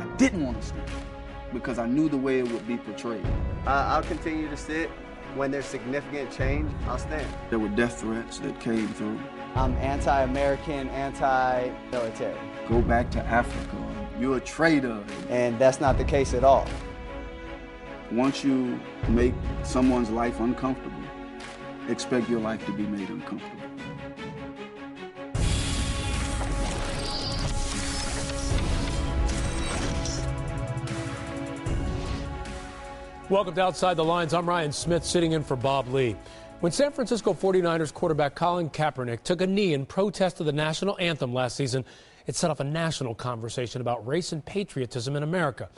I didn't want to stand because I knew the way it would be portrayed. I'll continue to sit. When there's significant change, I'll stand. There were death threats that came through. I'm anti-American, anti-military. Go back to Africa. You're a traitor. And that's not the case at all. Once you make someone's life uncomfortable, expect your life to be made uncomfortable. Welcome to Outside the Lines. I'm Ryan Smith, sitting in for Bob Lee. When San Francisco 49ers quarterback Colin Kaepernick took a knee in protest of the national anthem last season, it set off a national conversation about race and patriotism in America.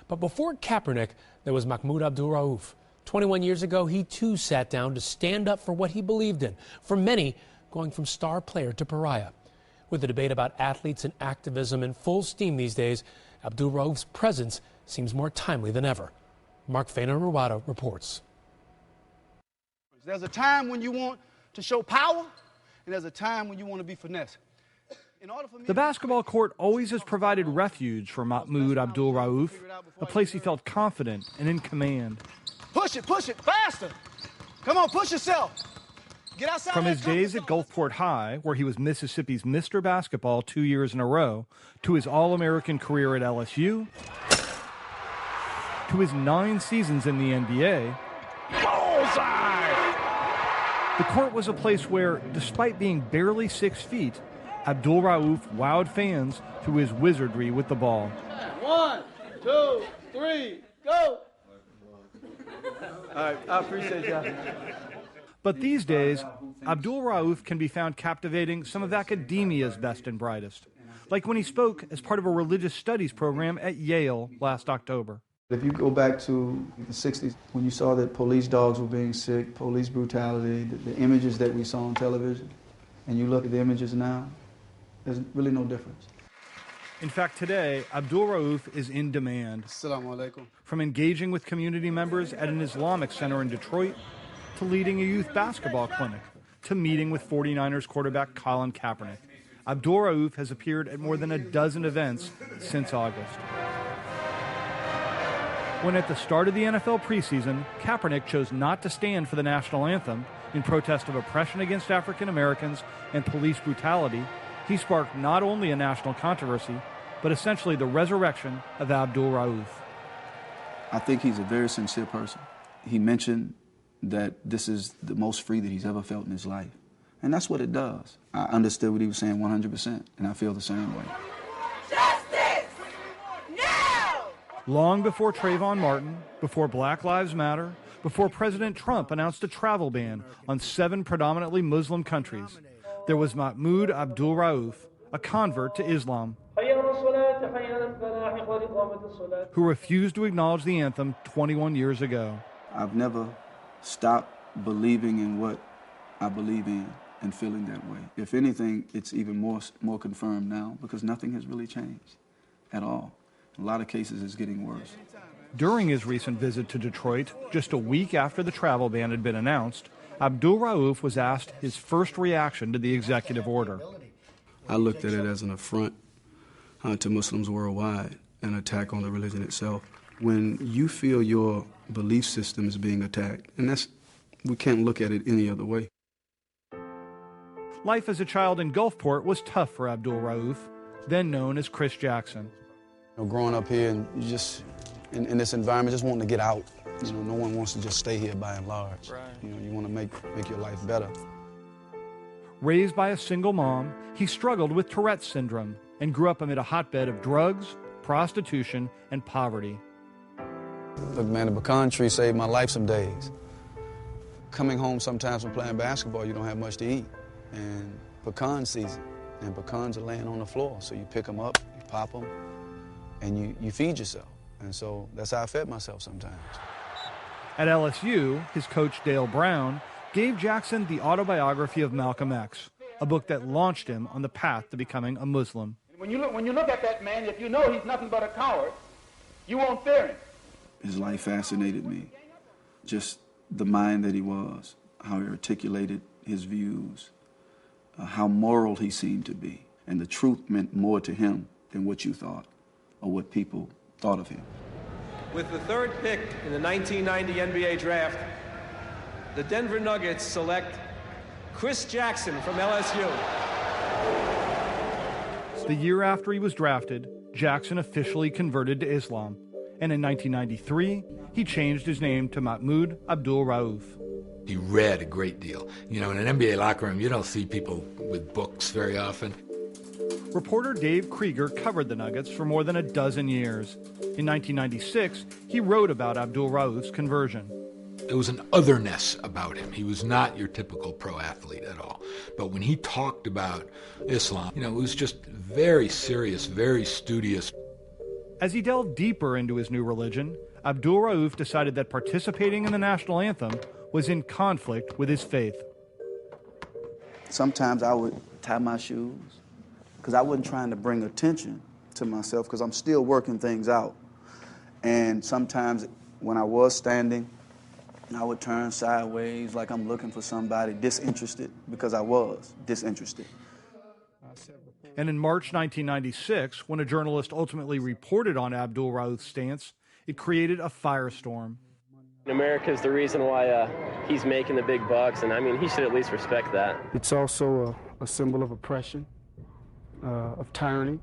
But before Kaepernick, there was Mahmoud Abdul Rauf. 21 years ago, he too sat down to stand up for what he believed in, for many going from star player to pariah. With the debate about athletes and activism in full steam these days, Abdul Rauf's presence seems more timely than ever. Mark Faina-Ruada reports. There's a time when you want to show power, and there's a time when you want to be finesse. The basketball court always has provided refuge for Mahmoud Abdul Rauf, a place he felt confident and in command. Push it, faster. Come on, push yourself. Get outside. From his days at Gulfport High, where he was Mississippi's Mr. Basketball 2 years in a row, to his All-American career at LSU, to his 9 seasons in the NBA, the court was a place where, despite being barely 6 feet, Abdul Rauf wowed fans through his wizardry with the ball. 1, 2, 3, go! All right, I appreciate y'all. But these days, Abdul Rauf can be found captivating some of academia's best and brightest, like when he spoke as part of a religious studies program at Yale last October. If you go back to the 60s, when you saw that police dogs were being sick, police brutality, the images that we saw on television, and you look at the images now, there's really no difference. In fact, today, Abdul Rauf is in demand. Assalamu alaikum. From engaging with community members at an Islamic center in Detroit, to leading a youth basketball clinic, to meeting with 49ers quarterback Colin Kaepernick. Abdul Rauf has appeared at more than a dozen events since August. When at the start of the NFL preseason, Kaepernick chose not to stand for the national anthem in protest of oppression against African Americans and police brutality, he sparked not only a national controversy, but essentially the resurrection of Abdul Rauf. I think he's a very sincere person. He mentioned that this is the most free that he's ever felt in his life. And that's what it does. I understood what he was saying 100%, and I feel the same way. Long before Trayvon Martin, before Black Lives Matter, before President Trump announced a travel ban on 7 predominantly Muslim countries, there was Mahmoud Abdul Rauf, a convert to Islam, who refused to acknowledge the anthem 21 years ago. I've never stopped believing in what I believe in and feeling that way. If anything, it's even more confirmed now because nothing has really changed at all. In a lot of cases, it's getting worse. During his recent visit to Detroit, just a week after the travel ban had been announced, Abdul Rauf was asked his first reaction to the executive order. I looked at it as an affront to Muslims worldwide, an attack on the religion itself. When you feel your belief system is being attacked, and we can't look at it any other way. Life as a child in Gulfport was tough for Abdul Rauf, then known as Chris Jackson. Growing up here and you just in this environment, just wanting to get out. No one wants to just stay here by and large. Right. You want to make your life better. Raised by a single mom, he struggled with Tourette's syndrome and grew up amid a hotbed of drugs, prostitution, and poverty. Look, man, the pecan tree saved my life some days. Coming home sometimes from playing basketball, you don't have much to eat. And pecan season, and pecans are laying on the floor. So you pick them up, you pop them, and you feed yourself. And so that's how I fed myself sometimes. At LSU, his coach Dale Brown gave Jackson the autobiography of Malcolm X, a book that launched him on the path to becoming a Muslim. When you look at that man, if you know he's nothing but a coward, you won't fear him. His life fascinated me. Just the mind that he was, how he articulated his views, how moral he seemed to be. And the truth meant more to him than what you thought or what people thought of him. With the third pick in the 1990 NBA draft, the Denver Nuggets select Chris Jackson from LSU. The year after he was drafted, Jackson officially converted to Islam. And in 1993, he changed his name to Mahmoud Abdul Rauf. He read a great deal. You know, in an NBA locker room, you don't see people with books very often. Reporter Dave Krieger covered the Nuggets for more than a dozen years. In 1996, he wrote about Abdul Rauf's conversion. There was an otherness about him. He was not your typical pro athlete at all. But when he talked about Islam, you know, it was just very serious, very studious. As he delved deeper into his new religion, Abdul Rauf decided that participating in the national anthem was in conflict with his faith. Sometimes I would tie my shoes because I wasn't trying to bring attention to myself because I'm still working things out. And sometimes when I was standing, I would turn sideways like I'm looking for somebody, disinterested, because I was disinterested. And in March 1996, when a journalist ultimately reported on Abdul Rauf's stance, it created a firestorm. America is the reason why he's making the big bucks, and I mean, he should at least respect that. It's also a symbol of oppression, of tyranny,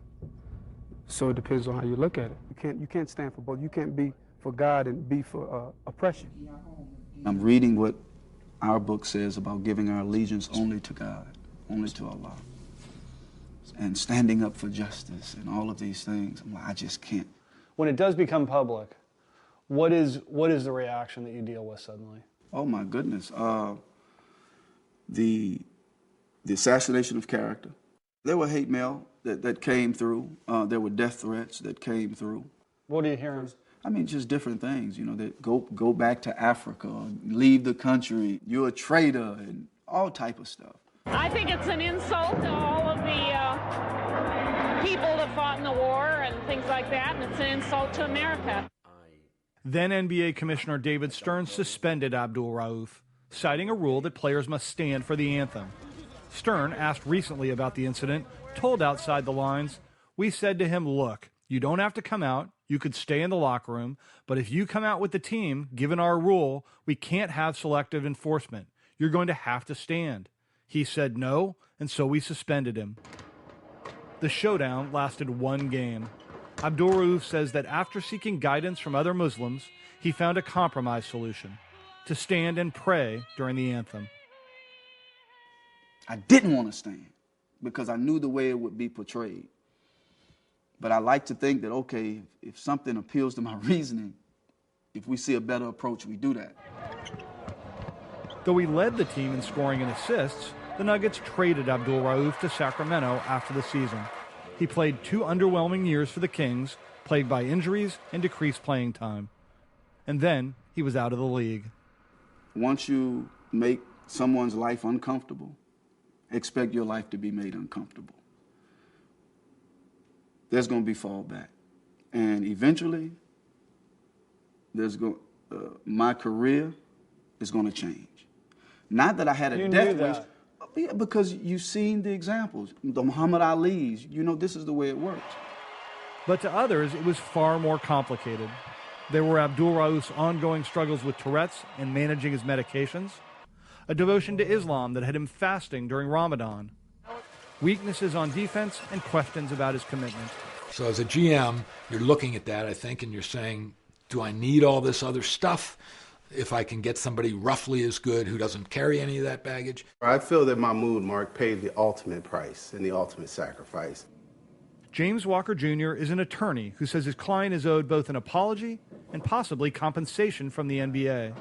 so it depends on how you look at it. You can't stand for both. You can't be for God and be for oppression. I'm reading what our book says about giving our allegiance only to God, only to Allah, and standing up for justice and all of these things. I'm like, I just can't. When it does become public, what is the reaction that you deal with suddenly? Oh my goodness, the assassination of character. There were hate mail that came through. There were death threats that came through. What are you hearing? I mean, just different things, you know, that go back to Africa, leave the country, you're a traitor, and all type of stuff. I think it's an insult to all of the people that fought in the war and things like that, and it's an insult to America. Then NBA Commissioner David Stern suspended Abdul Rauf, citing a rule that players must stand for the anthem. Stern, asked recently about the incident, told Outside the Lines, "We said to him, look, you don't have to come out. You could stay in the locker room. But if you come out with the team, given our rule, we can't have selective enforcement. You're going to have to stand." He said no, and so we suspended him. The showdown lasted one game. Abdul Rauf says that after seeking guidance from other Muslims, he found a compromise solution: to stand and pray during the anthem. I didn't want to stand because I knew the way it would be portrayed. But I like to think that, okay, if something appeals to my reasoning, if we see a better approach, we do that. Though he led the team in scoring and assists, the Nuggets traded Abdul Rauf to Sacramento after the season. He played 2 underwhelming years for the Kings, plagued by injuries and decreased playing time. And then he was out of the league. Once you make someone's life uncomfortable, expect your life to be made uncomfortable. There's going to be fallback. And eventually, my career is going to change. Not that I had a death wish, yeah, because you've seen the examples. The Muhammad Ali's, you know, this is the way it works. But to others, it was far more complicated. There were Abdul Rauf's ongoing struggles with Tourette's and managing his medications, a devotion to Islam that had him fasting during Ramadan, weaknesses on defense, and questions about his commitment. So as a GM, you're looking at that, I think, and you're saying, do I need all this other stuff if I can get somebody roughly as good who doesn't carry any of that baggage? I feel that Mahmoud, Mark, paid the ultimate price and the ultimate sacrifice. James Walker Jr. is an attorney who says his client is owed both an apology and possibly compensation from the NBA,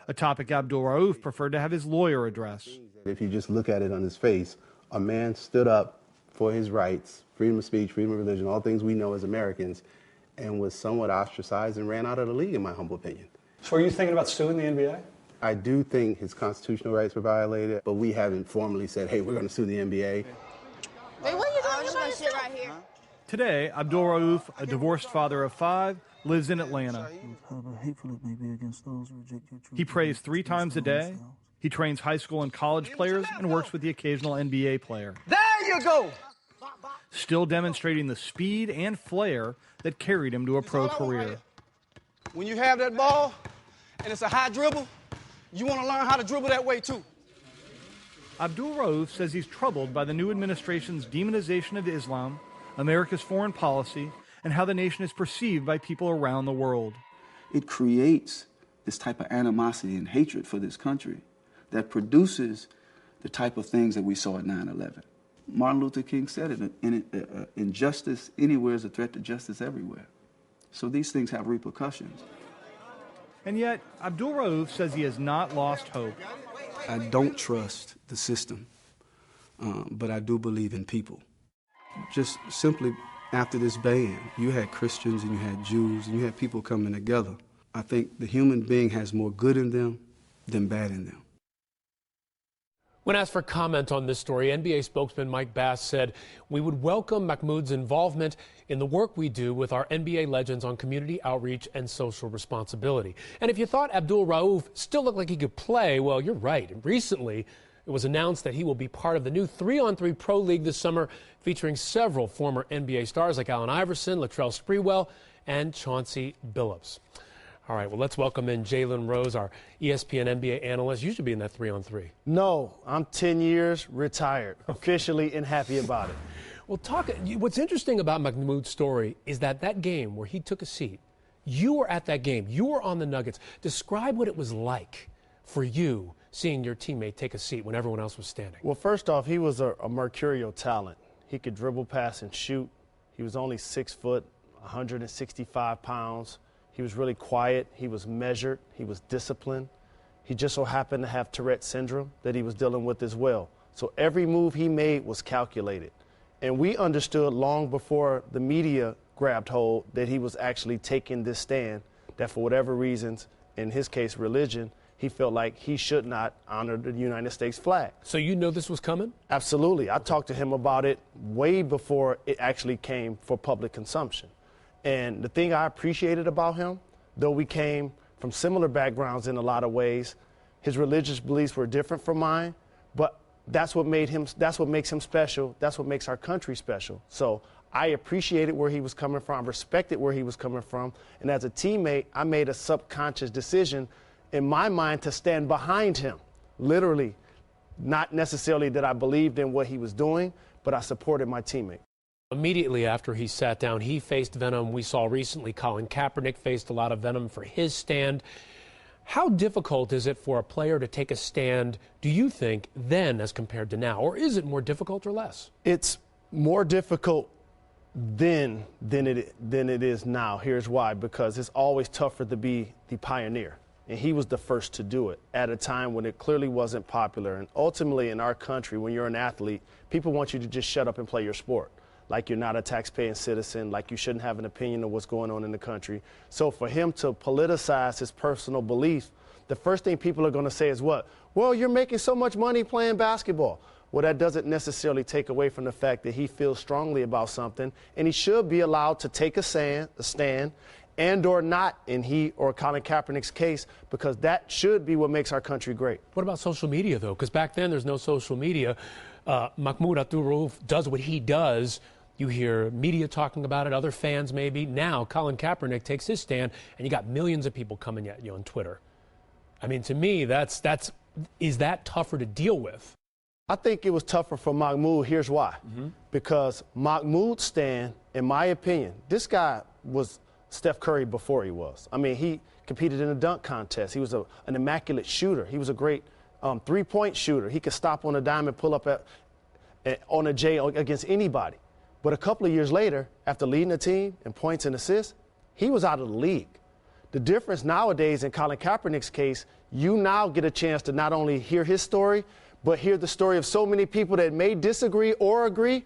a topic Abdul Rauf preferred to have his lawyer address. If you just look at it on his face, a man stood up for his rights, freedom of speech, freedom of religion, all things we know as Americans, and was somewhat ostracized and ran out of the league, in my humble opinion. So are you thinking about suing the NBA? I do think his constitutional rights were violated, but we haven't formally said, hey, we're going to sue the NBA. Hey, what are you doing? I'm just going to sit right here. Today, Abdul Rauf, a divorced father of 5, lives in Atlanta. He prays 3 times a day He trains high school and college players and works with the occasional NBA player. There you go. Still demonstrating the speed and flair that carried him to a pro career. When you have that ball and it's a high dribble, you want to learn how to dribble that way too. Abdul Rauf says he's troubled by the new administration's demonization of Islam, America's foreign policy, and how the nation is perceived by people around the world. It creates this type of animosity and hatred for this country that produces the type of things that we saw at 9/11. Martin Luther King said it, injustice anywhere is a threat to justice everywhere. So these things have repercussions. And yet, Abdul Rauf says he has not lost hope. I don't trust the system, but I do believe in people. Just simply after this ban, you had Christians and you had Jews and you had people coming together. I think the human being has more good in them than bad in them. When asked for comment on this story, NBA spokesman Mike Bass said, "We would welcome Mahmoud's involvement in the work we do with our NBA legends on community outreach and social responsibility." And if you thought Abdul Rauf still looked like he could play, well, you're right. Recently, it was announced that he will be part of the new 3-on-3 Pro League this summer, featuring several former NBA stars like Allen Iverson, Latrell Sprewell, and Chauncey Billups. All right, well, let's welcome in Jalen Rose, our ESPN NBA analyst. You should be in that 3-on-3. No, I'm 10 years retired, officially, and happy about it. Well, what's interesting about Mahmoud's story is that game where he took a seat, you were at that game. You were on the Nuggets. Describe what it was like for you seeing your teammate take a seat when everyone else was standing. Well, first off, he was a mercurial talent. He could dribble, pass, and shoot. He was only 6 foot, 165 pounds. He was really quiet. He was measured. He was disciplined. He just so happened to have Tourette syndrome that he was dealing with as well. So every move he made was calculated. And we understood long before the media grabbed hold that he was actually taking this stand, that for whatever reasons, in his case, religion, he felt like he should not honor the United States flag. So you know this was coming? Absolutely. I talked to him about it way before it actually came for public consumption. And the thing I appreciated about him, though we came from similar backgrounds in a lot of ways, his religious beliefs were different from mine, but that's what makes him special. That's what makes our country special. So I appreciated where he was coming from, respected where he was coming from, and as a teammate, I made a subconscious decision in my mind to stand behind him, literally. Not necessarily that I believed in what he was doing, but I supported my teammate. Immediately after he sat down, he faced venom. We saw recently Colin Kaepernick faced a lot of venom for his stand. How difficult is it for a player to take a stand, do you think, then as compared to now? Or is it more difficult or less? It's more difficult then than it is now. Here's why. Because it's always tougher to be the pioneer. And he was the first to do it at a time when it clearly wasn't popular. And ultimately in our country, when you're an athlete, people want you to just shut up and play your sport. Like you're not a taxpaying citizen, like you shouldn't have an opinion of what's going on in the country. So for him to politicize his personal beliefs, the first thing people are going to say is what? Well, you're making so much money playing basketball. Well, that doesn't necessarily take away from the fact that he feels strongly about something, and he should be allowed to take a stand, and or not in he or Colin Kaepernick's case, because that should be what makes our country great. What about social media, though? Because back then there's no social media. Mahmoud Abdul Rauf does what he does. You hear media talking about it, other fans maybe. Now Colin Kaepernick takes his stand, and you got millions of people coming at you on Twitter. I mean, to me, is that tougher to deal with? I think it was tougher for Mahmoud. Here's why. Because Mahmoud's stand, in my opinion, this guy was Steph Curry before he was. I mean, he competed in a dunk contest. He was an immaculate shooter. He was a great three-point shooter. He could stop on a dime and pull up on a J against anybody. But a couple of years later, after leading the team in points and assists, he was out of the league. The difference nowadays in Colin Kaepernick's case, you now get a chance to not only hear his story, but hear the story of so many people that may disagree or agree,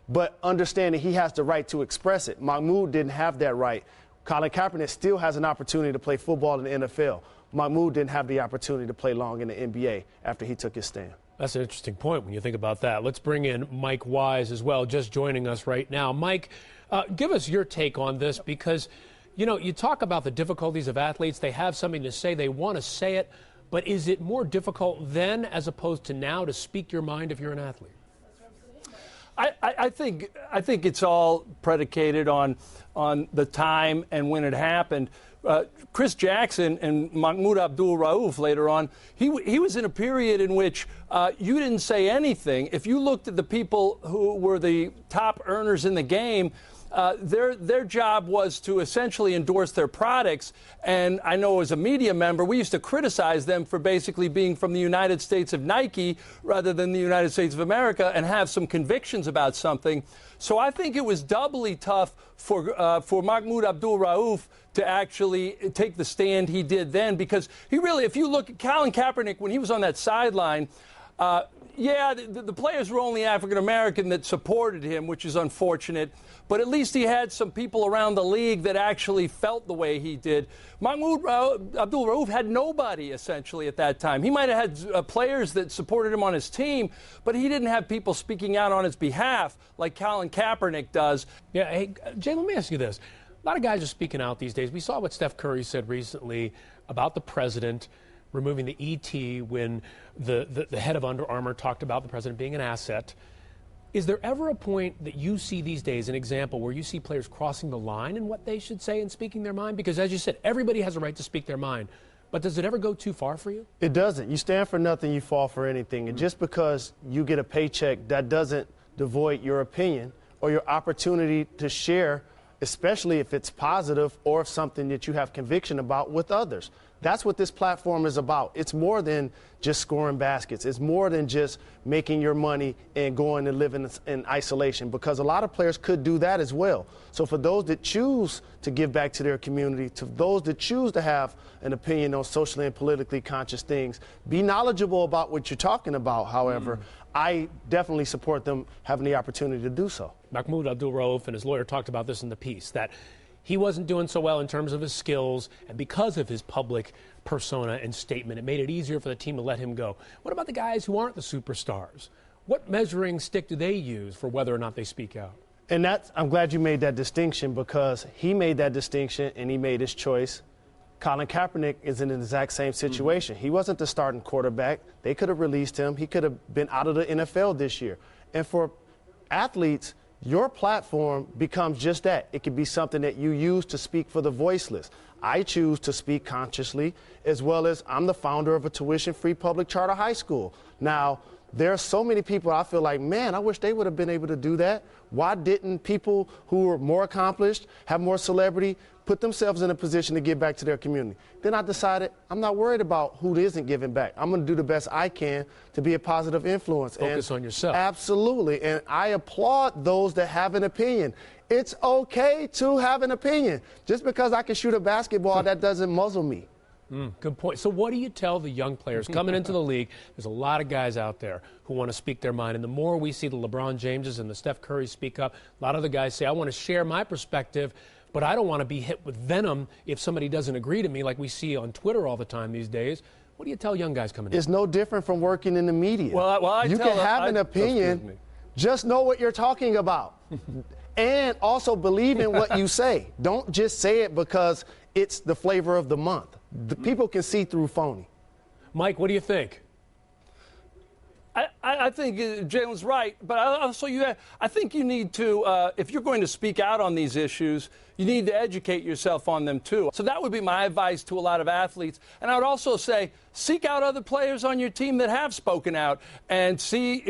but understand that he has the right to express it. Mahmoud didn't have that right. Colin Kaepernick still has an opportunity to play football in the NFL. Mahmoud didn't have the opportunity to play long in the NBA after he took his stand. That's an interesting point when you think about that. Let's bring in Mike Wise as well, just joining us right now. Mike, give us your take on this because, you know, you talk about the difficulties of athletes. They have something to say. They want to say it. But is it more difficult then as opposed to now to speak your mind if you're an athlete? I think it's all predicated on the time and when it happened. Chris Jackson and Mahmoud Abdul Rauf later on, he was in a period in which you didn't say anything. If you looked at the people who were the top earners in the game, their job was to essentially endorse their products. And I know as a media member, we used to criticize them for basically being from the United States of Nike rather than the United States of America and have some convictions about something. So I think it was doubly tough for Mahmoud Abdul Rauf to actually take the stand he did then, because he really, if you look at Colin Kaepernick when he was on that sideline, the players were only African-American that supported him, which is unfortunate. But at least he had some people around the league that actually felt the way he did. Mahmoud Abdul Rauf had nobody, essentially, at that time. He might have had players that supported him on his team, but he didn't have people speaking out on his behalf like Colin Kaepernick does. Yeah, hey, Jay, let me ask you this. A lot of guys are speaking out these days. We saw what Steph Curry said recently about the president removing the ET when the head of Under Armour talked about the president being an asset. Is there ever a point that you see these days, an example, where you see players crossing the line in what they should say and speaking their mind? Because as you said, everybody has a right to speak their mind. But does it ever go too far for you? It doesn't. You stand for nothing, you fall for anything. And just because you get a paycheck, that doesn't devoid your opinion or your opportunity to share, especially if it's positive or if something that you have conviction about with others. That's what this platform is about. It's more than just scoring baskets. It's more than just making your money and going and living in isolation, because a lot of players could do that as well. So for those that choose to give back to their community, to those that choose to have an opinion on socially and politically conscious things, be knowledgeable about what you're talking about, however, I definitely support them having the opportunity to do so. Mahmoud Abdul Rauf and his lawyer talked about this in the piece, that he wasn't doing so well in terms of his skills, and because of his public persona and statement, it made it easier for the team to let him go. What about the guys who aren't the superstars? What measuring stick do they use for whether or not they speak out? And I'm glad you made that distinction, because he made that distinction and he made his choice. Colin Kaepernick is in the exact same situation. He wasn't the starting quarterback. They could have released him. He could have been out of the NFL this year. And for athletes, your platform becomes just that. It could be something that you use to speak for the voiceless. I choose to speak consciously, as well as I'm the founder of a tuition-free public charter high school. Now, there are so many people I feel like, man, I wish they would have been able to do that. Why didn't people who are more accomplished, have more celebrity, put themselves in a position to give back to their community? Then I decided I'm not worried about who isn't giving back. I'm going to do the best I can to be a positive influence. Focus on yourself. Absolutely. And I applaud those that have an opinion. It's okay to have an opinion. Just because I can shoot a basketball, that doesn't muzzle me. Good point. So what do you tell the young players coming into the league? There's a lot of guys out there who want to speak their mind. And the more we see the LeBron Jameses and the Steph Currys speak up, a lot of the guys say, I want to share my perspective, but I don't want to be hit with venom if somebody doesn't agree to me, like we see on Twitter all the time these days. What do you tell young guys coming in? It's no different from working in the media. Well, you can have an opinion, just know what you're talking about. And also believe in what you say. Don't just say it because it's the flavor of the month. The people can see through phony. Mike, what do you think? I think Jalen's right, but I think you need to, if you're going to speak out on these issues, you need to educate yourself on them too. So that would be my advice to a lot of athletes. And I would also say, seek out other players on your team that have spoken out and see,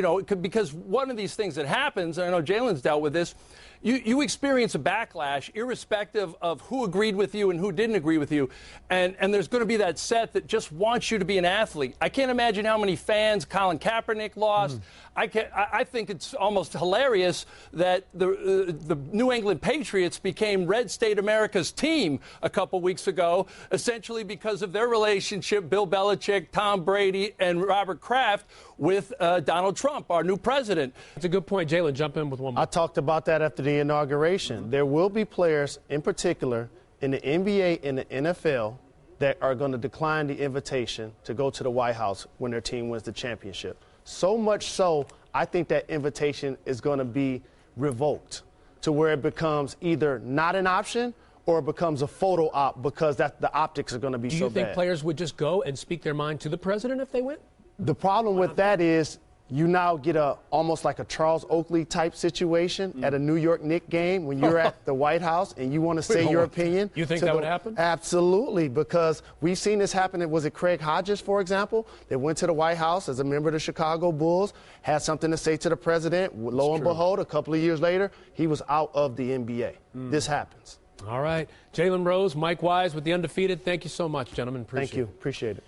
because one of these things that happens, and I know Jalen's dealt with this, you experience a backlash irrespective of who agreed with you and who didn't agree with you. And there's going to be that set that just wants you to be an athlete. I can't imagine how many fans Colin Kaepernick lost. I think it's almost hilarious that the New England Patriots became Red State America's team a couple weeks ago, essentially because of their relationship, Bill Belichick, Tom Brady, and Robert Kraft, with Donald Trump, our new president. That's a good point. Jalen, jump in with one more. I talked about that after the inauguration. There will be players, in particular, in the NBA and the NFL that are going to decline the invitation to go to the White House when their team wins the championship. So much so, I think that invitation is going to be revoked to where it becomes either not an option or it becomes a photo op because the optics are going to be so bad. Do you think players would just go and speak their mind to the president if they went? The problem with that is you now get almost like a Charles Oakley type situation at a New York Knicks game when you're at the White House and you want to say your opinion. You think that would happen? Absolutely, because we've seen this happen. Was it Craig Hodges, for example, that went to the White House as a member of the Chicago Bulls, had something to say to the president. Lo and behold, a couple of years later, he was out of the NBA. This happens. All right. Jalen Rose, Mike Wise with the Undefeated. Thank you so much, gentlemen. Appreciate it. Thank you. Appreciate it.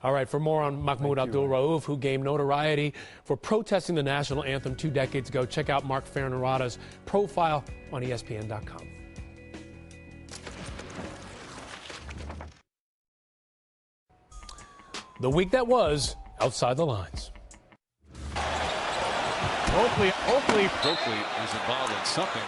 All right, for more on Mahmoud Abdul Rauf, who gained notoriety for protesting the national anthem 2 decades ago, check out Mark Farnerada's profile on ESPN.com. The week that was outside the lines. Oakley is involved in something.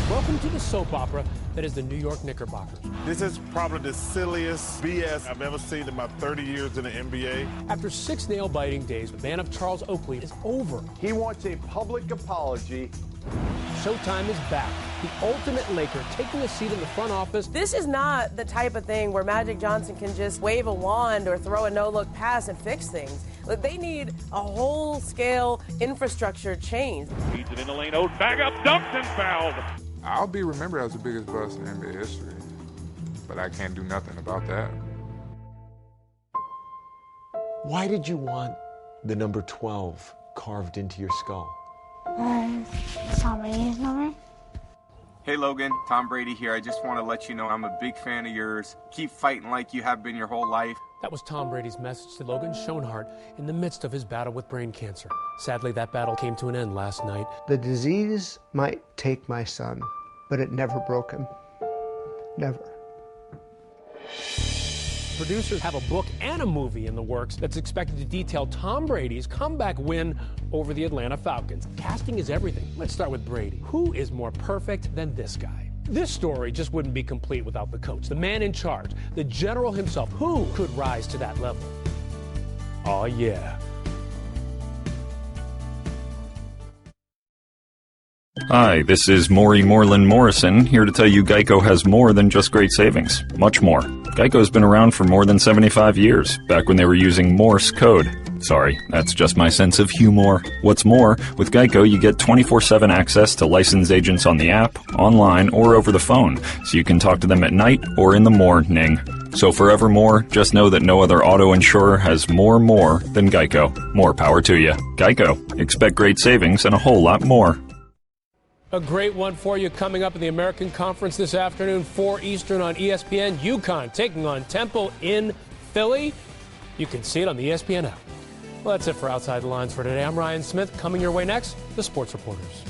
Welcome to the soap opera that is the New York Knickerbockers. This is probably the silliest BS I've ever seen in my 30 years in the NBA. After 6 nail-biting days, the ban of Charles Oakley is over. He wants a public apology. Showtime is back. The ultimate Laker taking a seat in the front office. This is not the type of thing where Magic Johnson can just wave a wand or throw a no-look pass and fix things. They need a whole-scale infrastructure change. Feeds it in the lane. Oates back up, dunks and fouled. I'll be remembered as the biggest bust in NBA history, but I can't do nothing about that. Why did you want the number 12 carved into your skull? Tom Brady's number. Hey Logan, Tom Brady here. I just want to let you know I'm a big fan of yours. Keep fighting like you have been your whole life. That was Tom Brady's message to Logan Schoenhardt in the midst of his battle with brain cancer. Sadly, that battle came to an end last night. The disease might take my son, but it never broke him. Never. Producers have a book and a movie in the works that's expected to detail Tom Brady's comeback win over the Atlanta Falcons. Casting is everything. Let's start with Brady. Who is more perfect than this guy? This story just wouldn't be complete without the coach, the man in charge, the general himself. Who could rise to that level? Oh, yeah. Hi, this is Maury Moreland Morrison, here to tell you Geico has more than just great savings. Much more. Geico's been around for more than 75 years, back when they were using Morse code. Sorry, that's just my sense of humor. What's more, with Geico you get 24/7 access to licensed agents on the app, online, or over the phone, so you can talk to them at night or in the morning. So forevermore, just know that no other auto insurer has more than Geico. More power to you. Geico. Expect great savings and a whole lot more. A great one for you coming up in the American Conference this afternoon, 4 Eastern on ESPN. UConn taking on Temple in Philly. You can see it on the ESPN app. Well, that's it for Outside the Lines for today. I'm Ryan Smith. Coming your way next, the Sports Reporters.